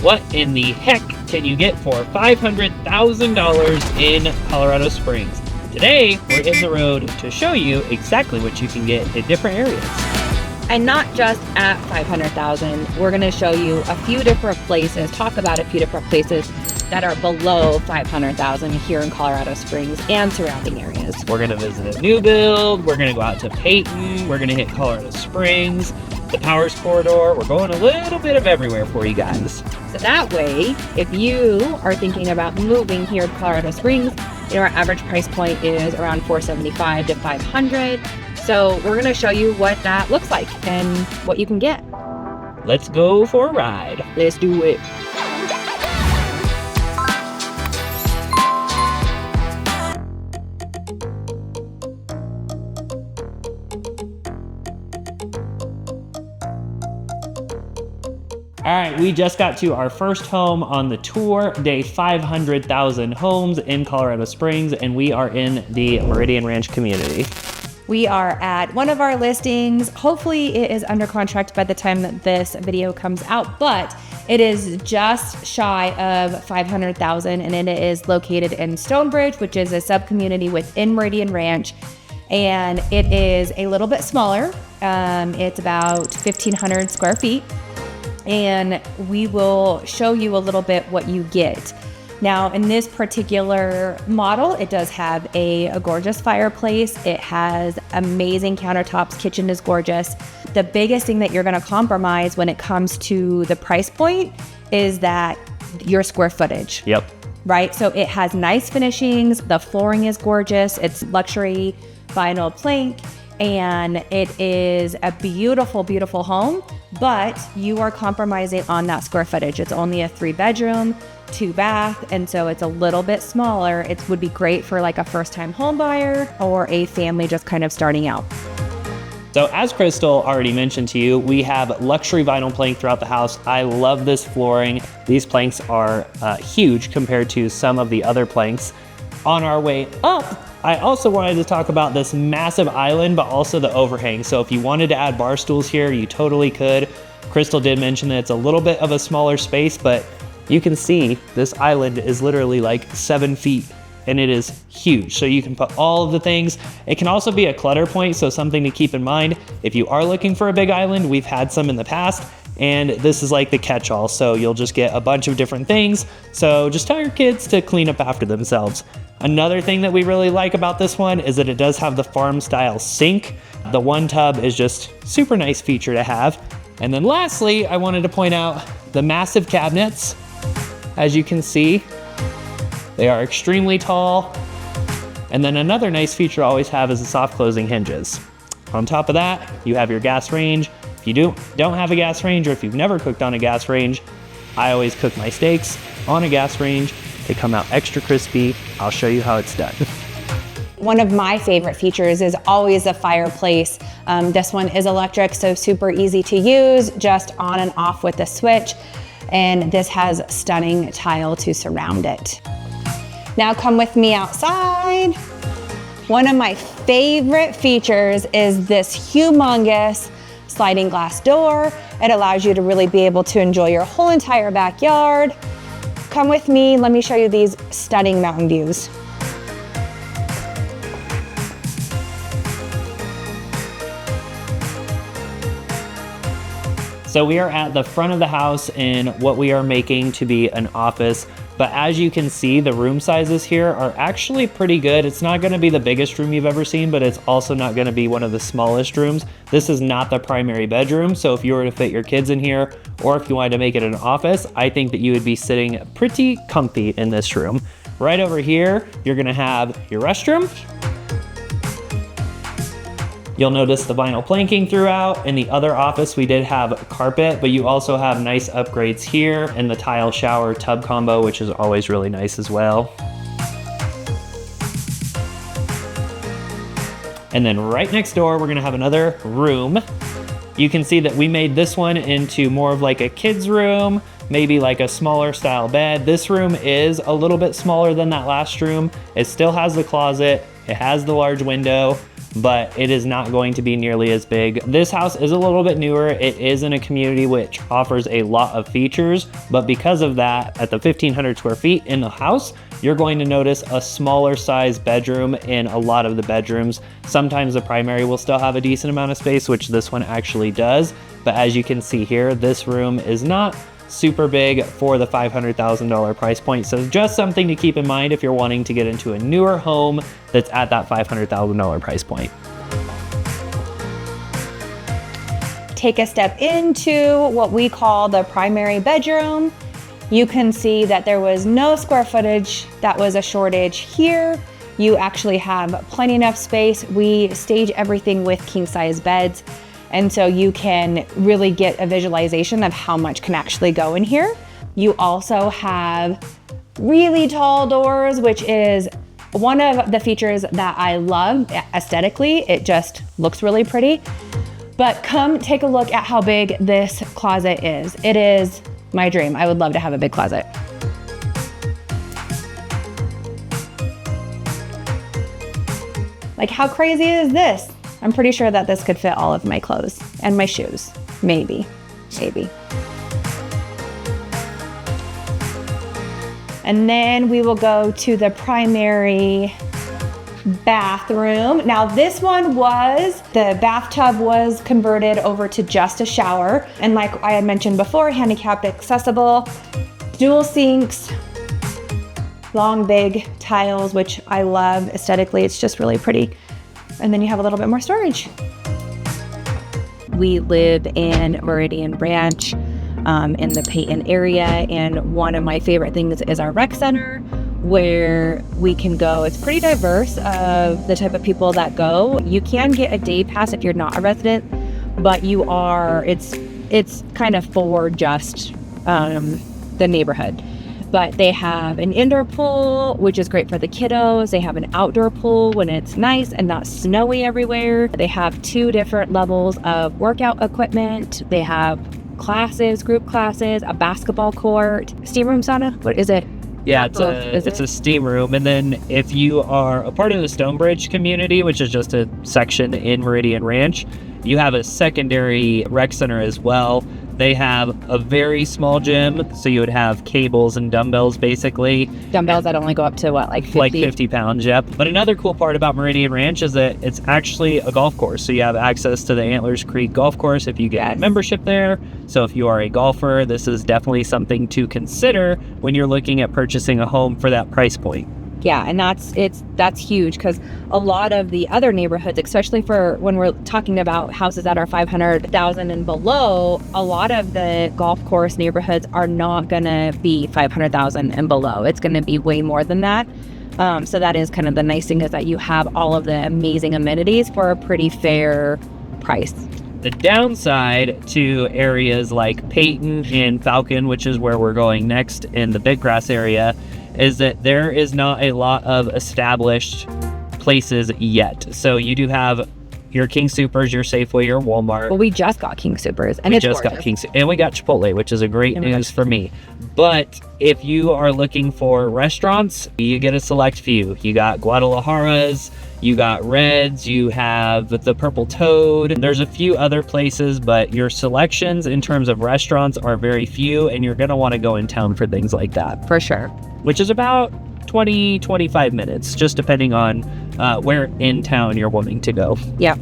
What in the heck can you get for $500,000 in Colorado Springs? Today, we're in the road to show you exactly what you can get in different areas. And not just at $500,000, we're gonna show you a few different places, talk about a few different places that are below $500,000 here in Colorado Springs and surrounding areas. We're gonna visit a new build, we're gonna go out to Peyton, we're gonna hit Colorado Springs, the Powers Corridor. We're going a little bit of everywhere for you guys. So that way, if you are thinking about moving here to Colorado Springs, our average price point is around $475 to $500. So we're gonna show you what that looks like and what you can get. Let's go for a ride. Let's do it. All right, we just got to our first home on the tour, day 500,000 homes in Colorado Springs, and we are in the Meridian Ranch community. We are at one of our listings. Hopefully it is under contract by the time that this video comes out, but it is just shy of 500,000 and it is located in Stonebridge, which is a sub-community within Meridian Ranch. And it is a little bit smaller. It's about 1,500 square feet. And we will show you a little bit what you get. Now, in this particular model, it does have a gorgeous fireplace. It has amazing countertops. Kitchen is gorgeous. The biggest thing that you're gonna compromise when it comes to the price point is that your square footage. Yep. Right? So it has nice finishings. The flooring is gorgeous. It's luxury vinyl plank. And it is a beautiful, beautiful home, but you are compromising on that square footage. It's only a 3-bedroom, 2-bath, and so it's a little bit smaller. It would be great for like a first-time home buyer or a family just kind of starting out. So as Crystal already mentioned to you, we have luxury vinyl plank throughout the house. I love this flooring. These planks are huge compared to some of the other planks. On our way up, I also wanted to talk about this massive island, but also the overhang. So if you wanted to add bar stools here, you totally could. Crystal did mention that it's a little bit of a smaller space, but you can see this island is literally like 7 feet and it is huge. So you can put all of the things. It can also be a clutter point, so something to keep in mind. If you are looking for a big island, we've had some in the past, and this is like the catch-all. So you'll just get a bunch of different things. So just tell your kids to clean up after themselves. Another thing that we really like about this one is that it does have the farm style sink. The one tub is just super nice feature to have. And then lastly, I wanted to point out the massive cabinets. As you can see, they are extremely tall. And then another nice feature I always have is the soft closing hinges. On top of that, you have your gas range. If you don't have a gas range, or if you've never cooked on a gas range, I always cook my steaks on a gas range. They come out extra crispy. I'll show you how it's done. One of my favorite features is always the fireplace. This one is electric, so super easy to use, just on and off with the switch. And this has stunning tile to surround it. Now come with me outside. One of my favorite features is this humongous sliding glass door. It allows you to really be able to enjoy your whole entire backyard. Come with me, let me show you these stunning mountain views. So we are at the front of the house in what we are making to be an office. But as you can see, the room sizes here are actually pretty good. It's not gonna be the biggest room you've ever seen, but it's also not gonna be one of the smallest rooms. This is not the primary bedroom, so if you were to fit your kids in here, or if you wanted to make it an office, I think that you would be sitting pretty comfy in this room. Right over here, you're gonna have your restroom. You'll notice the vinyl planking throughout. In the other office, we did have carpet, but you also have nice upgrades here and the tile shower tub combo, which is always really nice as well. And then right next door, we're gonna have another room. You can see that we made this one into more of like a kid's room, maybe like a smaller style bed. This room is a little bit smaller than that last room. It still has the closet, it has the large window, but it is not going to be nearly as big. This house is a little bit newer. It is in a community which offers a lot of features, but because of that, at the 1,500 square feet in the house, you're going to notice a smaller size bedroom in a lot of the bedrooms. Sometimes the primary will still have a decent amount of space, which this one actually does. But as you can see here, this room is not super big for the $500,000 price point. So just something to keep in mind if you're wanting to get into a newer home that's at that $500,000 price point. Take a step into what we call the primary bedroom. You can see that there was no square footage that was a shortage here. You actually have plenty enough space. We stage everything with king size beds. And so you can really get a visualization of how much can actually go in here. You also have really tall doors, which is one of the features that I love aesthetically. It just looks really pretty. But come take a look at how big this closet is. It is my dream. I would love to have a big closet. Like, how crazy is this? I'm pretty sure that this could fit all of my clothes and my shoes. Maybe. And then we will go to the primary bathroom. Now this one the bathtub was converted over to just a shower. And like I had mentioned before, handicapped accessible, dual sinks, long big tiles, which I love aesthetically. It's just really pretty. And then you have a little bit more storage. We live in Meridian Ranch in the Peyton area. And one of my favorite things is our rec center, where we can go. It's pretty diverse of the type of people that go. You can get a day pass if you're not a resident, but it's kind of for just the neighborhood. But they have an indoor pool, which is great for the kiddos. They have an outdoor pool when it's nice and not snowy everywhere. They have 2 different levels of workout equipment. They have classes, group classes, a basketball court, steam room sauna. What is it? Yeah, it's a steam room. And then if you are a part of the Stonebridge community, which is just a section in Meridian Ranch, you have a secondary rec center as well. They have a very small gym, so you would have cables and dumbbells, basically. Dumbbells that only go up to what, like 50? Like 50 pounds, yep. But another cool part about Meridian Ranch is that it's actually a golf course. So you have access to the Antlers Creek Golf Course if you get a membership there. So if you are a golfer, this is definitely something to consider when you're looking at purchasing a home for that price point. Yeah, and that's huge, because a lot of the other neighborhoods, especially for when we're talking about houses that are 500,000 and below, a lot of the golf course neighborhoods are not gonna be 500,000 and below. It's gonna be way more than that. So that is kind of the nice thing, is that you have all of the amazing amenities for a pretty fair price. The downside to areas like Peyton and Falcon, which is where we're going next in the Big Grass area, is that there is not a lot of established places yet. So you do have your King Soopers, your Safeway, your Walmart. Well, we just got King Soopers, and we got Chipotle, which is a great news for me. But if you are looking for restaurants, you get a select few. You got Guadalajara's, you got Red's, you have the Purple Toad. There's a few other places, but your selections in terms of restaurants are very few, and you're gonna wanna go in town for things like that. For sure. Which is about 20-25 minutes, just depending on where in town you're wanting to go. Yeah.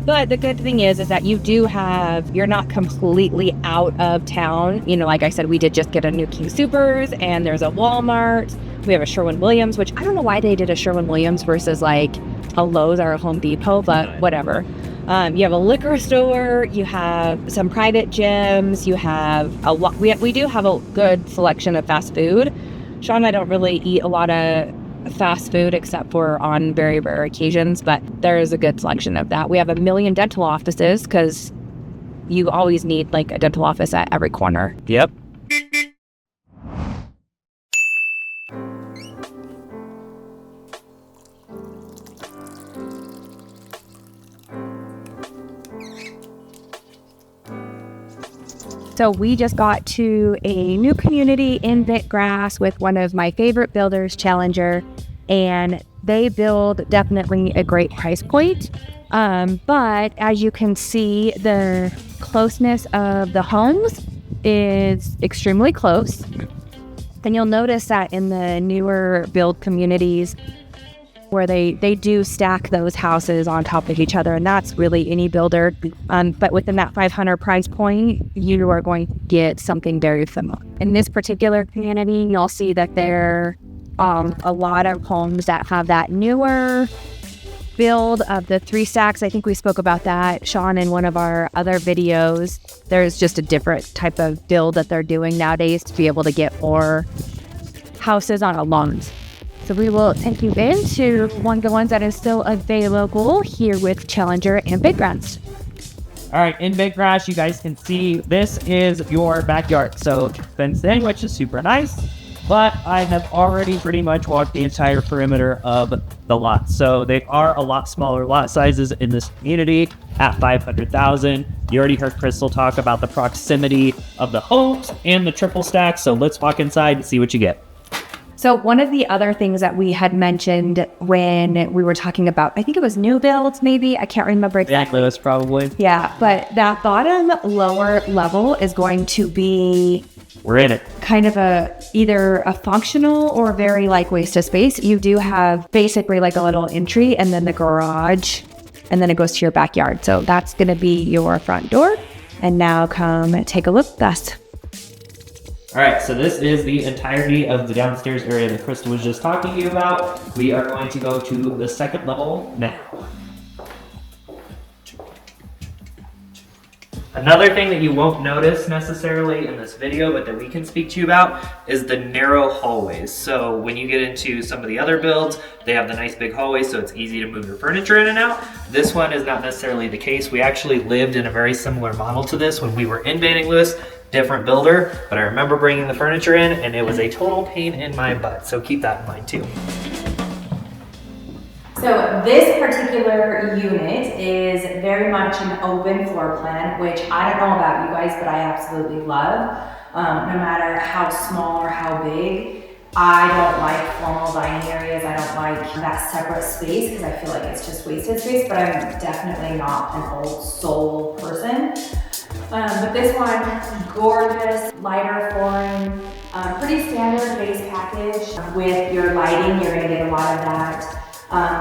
But the good thing is that you're not completely out of town. You know, like I said, we did just get a new King Soopers, and there's a Walmart. We have a Sherwin-Williams, which I don't know why they did a Sherwin-Williams versus like a Lowe's or a Home Depot, but whatever. You have a liquor store, you have some private gyms, you have we do have a good selection of fast food. Sean and I don't really eat a lot of fast food except for on very rare occasions, but there is a good selection of that. We have 1 million dental offices, because you always need like a dental office at every corner. Yep. So we just got to a new community in Big Grass with one of my favorite builders, Challenger, and they build definitely a great price point. But as you can see, the closeness of the homes is extremely close. And you'll notice that in the newer build communities where they do stack those houses on top of each other, and that's really any builder. But within that 500 price point, you are going to get something very similar. In this particular community, you'll see that there are a lot of homes that have that newer build of the 3 stacks. I think we spoke about that, Sean, in one of our other videos. There's just a different type of build that they're doing nowadays to be able to get more houses on a lawn. So we will take you into one of the ones that is still available here with Challenger and Big Grass. All right, in Big Grass, you guys can see this is your backyard. So fenced in, which is super nice. But I have already pretty much walked the entire perimeter of the lot. So they are a lot smaller lot sizes in this community at 500,000. You already heard Crystal talk about the proximity of the homes and the triple stack. So let's walk inside and see what you get. So one of the other things that we had mentioned when we were talking about, I think it was new builds, maybe, I can't remember exactly. That's probably. Yeah, but that bottom lower level is going to be, we're in it, kind of either a functional or very like waste of space. You do have basically like a little entry and then the garage, and then it goes to your backyard. So that's going to be your front door. And now come take a look. All right, so this is the entirety of the downstairs area that Crystal was just talking to you about. We are going to go to the second level now. Another thing that you won't notice necessarily in this video, but that we can speak to you about, is the narrow hallways. So when you get into some of the other builds, they have the nice big hallways, so it's easy to move your furniture in and out. This one is not necessarily the case. We actually lived in a very similar model to this when we were in Banning Lewis. Different builder, but I remember bringing the furniture in and it was a total pain in my butt. So keep that in mind too. So this particular unit is very much an open floor plan, which I don't know about you guys, but I absolutely love. No matter how small or how big, I don't like formal dining areas. I don't like that separate space because I feel like it's just wasted space, but I'm definitely not an old soul person. But this one, gorgeous, lighter flooring, pretty standard base package. With your lighting, you're gonna get a lot of that.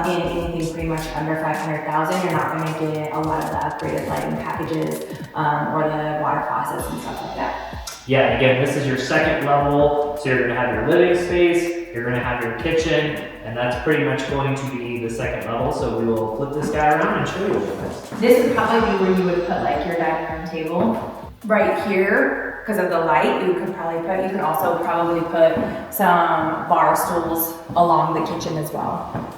In anything pretty much under 500,000, you're not gonna get a lot of the upgraded lighting packages or the water faucets and stuff like that. Yeah, again, this is your second level. So you're gonna have your living space, you're gonna have your kitchen, and that's pretty much going to be the second level. So we will flip this guy around and show you what it is. This would probably be where you would put like your dining room table. Right here, because of the light, you could also probably put some bar stools along the kitchen as well.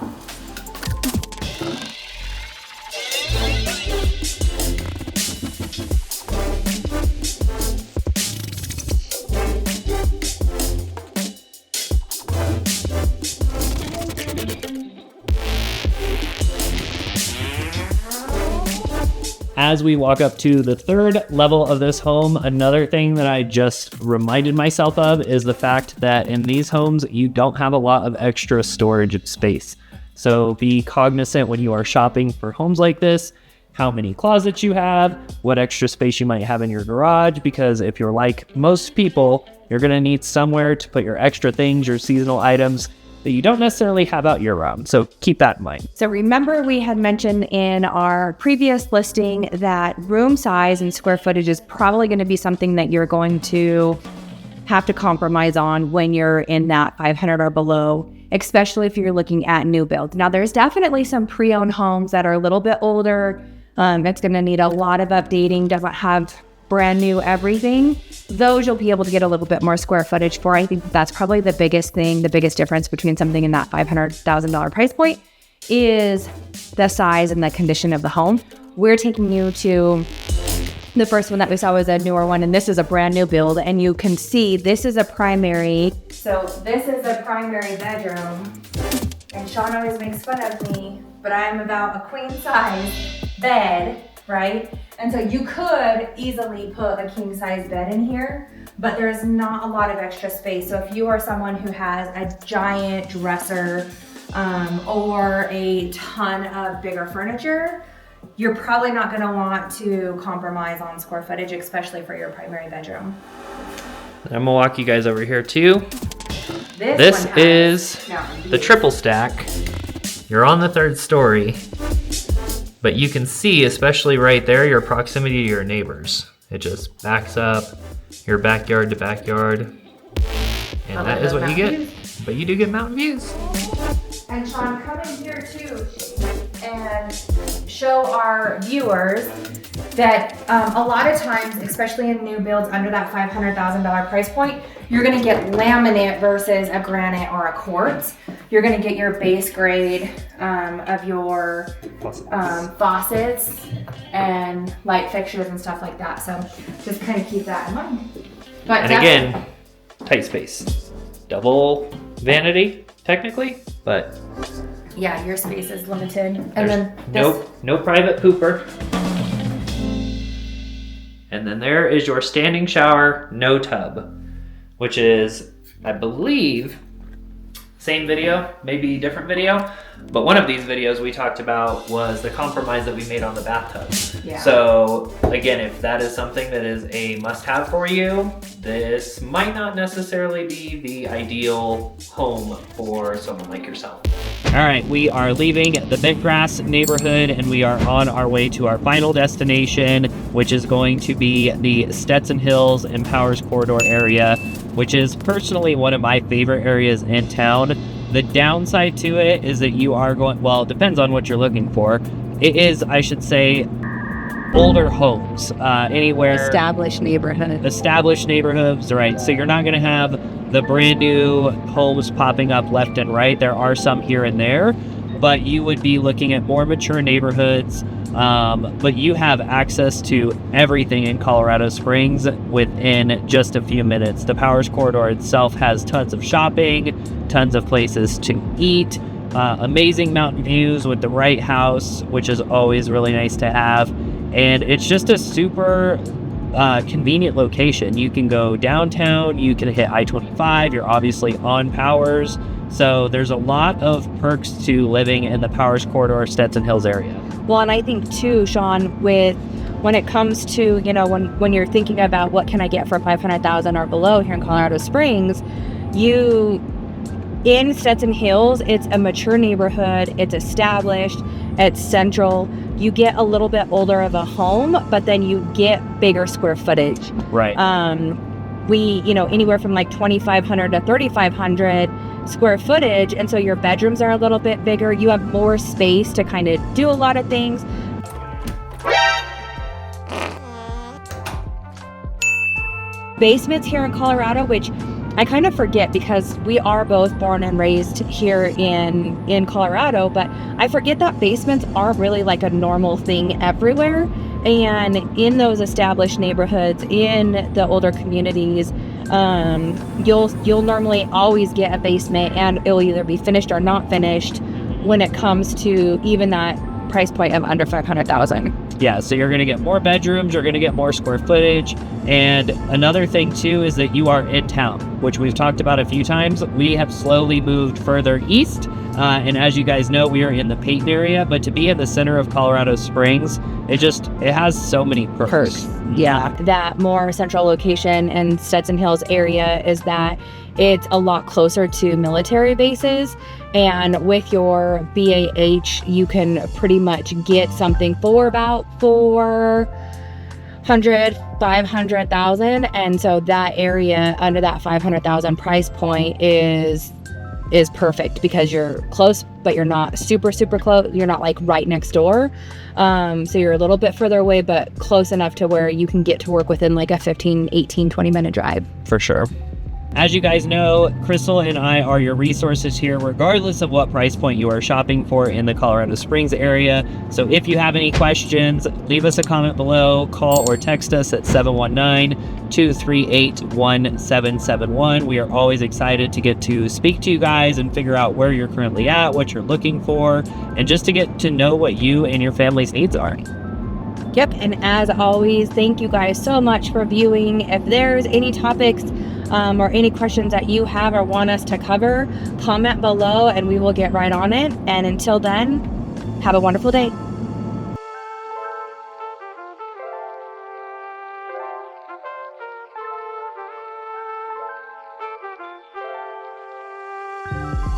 As we walk up to the third level of this home, another thing that I just reminded myself of is the fact that in these homes, you don't have a lot of extra storage space. So be cognizant when you are shopping for homes like this, how many closets you have, what extra space you might have in your garage, because if you're like most people, you're gonna need somewhere to put your extra things, your seasonal items, that you don't necessarily have out year-round. So keep that in mind. So remember we had mentioned in our previous listing that room size and square footage is probably going to be something that you're going to have to compromise on when you're in that 500 or below, especially if you're looking at new builds. Now there's definitely some pre-owned homes that are a little bit older. It's going to need a lot of updating, doesn't have brand new everything. Those you'll be able to get a little bit more square footage for. I think that's probably the biggest thing, the biggest difference between something in that $500,000 price point is the size and the condition of the home. We're taking you to the first one that we saw was a newer one, and this is a brand new build, and you can see this is a primary. So this is a primary bedroom, and Sean always makes fun of me, but I'm about a queen size bed, right? And so you could easily put a king size bed in here, but there's not a lot of extra space. So if you are someone who has a giant dresser or a ton of bigger furniture, you're probably not going to want to compromise on square footage, especially for your primary bedroom. I'm gonna walk you guys over here too. This one is the triple stack. You're on the 3rd story, but you can see, especially right there, your proximity to your neighbors. It just backs up your backyard to backyard, and that is what you get. But you do get mountain views. And Sean, come in here too and show our viewers that a lot of times, especially in new builds under that $500,000 price point, you're gonna get laminate versus a granite or a quartz. You're gonna get your base grade of your faucets and light fixtures and stuff like that. So just kind of keep that in mind. But and again, tight space. Double vanity, technically, but yeah, your space is limited. And then no private pooper. And then there is your standing shower, no tub, which is, I believe, same video, maybe different video, but one of these videos we talked about was the compromise that we made on the bathtub. Yeah. So again, if that is something that is a must-have for you, this might not necessarily be the ideal home for someone like yourself. All right, we are leaving the Bentgrass neighborhood and we are on our way to our final destination, which is going to be the Stetson Hills and Powers Corridor area, which is personally one of my favorite areas in town. The downside to it is that you are going, well, it depends on what you're looking for. It is, I should say, older homes, anywhere. Established neighborhoods, right? So you're not going to have the brand new homes popping up left and right. There are some here and there, but you would be looking at more mature neighborhoods. But you have access to everything in Colorado Springs within just a few minutes. The Powers Corridor itself has tons of shopping, tons of places to eat, amazing mountain views with the right house, which is always really nice to have. And it's just a super convenient location. You can go downtown, you can hit I-25, you're obviously on Powers. So there's a lot of perks to living in the Powers Corridor, Stetson Hills area. Well, and I think too, Sean, when it comes to, you know, when you're thinking about what can I get for $500,000 or below here in Colorado Springs, in Stetson Hills, it's a mature neighborhood, it's established, it's central. You get a little bit older of a home, but then you get bigger square footage. Right. Anywhere from like 2,500 to 3,500 square footage, and so your bedrooms are a little bit bigger. You have more space to kind of do a lot of things. Basements here in Colorado, which I kind of forget because we are both born and raised here in Colorado, but I forget that basements are really like a normal thing everywhere. And in those established neighborhoods, in the older communities, you'll normally always get a basement, and it'll either be finished or not finished when it comes to even that price point of under $500,000. Yeah, so you're going to get more bedrooms, you're going to get more square footage. And another thing too is that you are in town, which we've talked about a few times. We have slowly moved further east. And as you guys know, we are in the Peyton area, but to be in the center of Colorado Springs, it has so many perks. Yeah, that more central location in Stetson Hills area is that it's a lot closer to military bases. And with your BAH, you can pretty much get something for about $500,000. And so that area under that $500,000 price point is perfect because you're close, but you're not super close. You're not like right next door. So you're a little bit further away, but close enough to where you can get to work within like a 15, 18, 20 minute drive. For sure. As you guys know, Crystal and I are your resources here, regardless of what price point you are shopping for in the Colorado Springs area. So if you have any questions, leave us a comment below, call or text us at 719-238-1771. We are always excited to get to speak to you guys and figure out where you're currently at, what you're looking for, and just to get to know what you and your family's needs are. Yep, and as always, thank you guys so much for viewing. If there's any topics or any questions that you have or want us to cover, comment below and we will get right on it. And until then, have a wonderful day.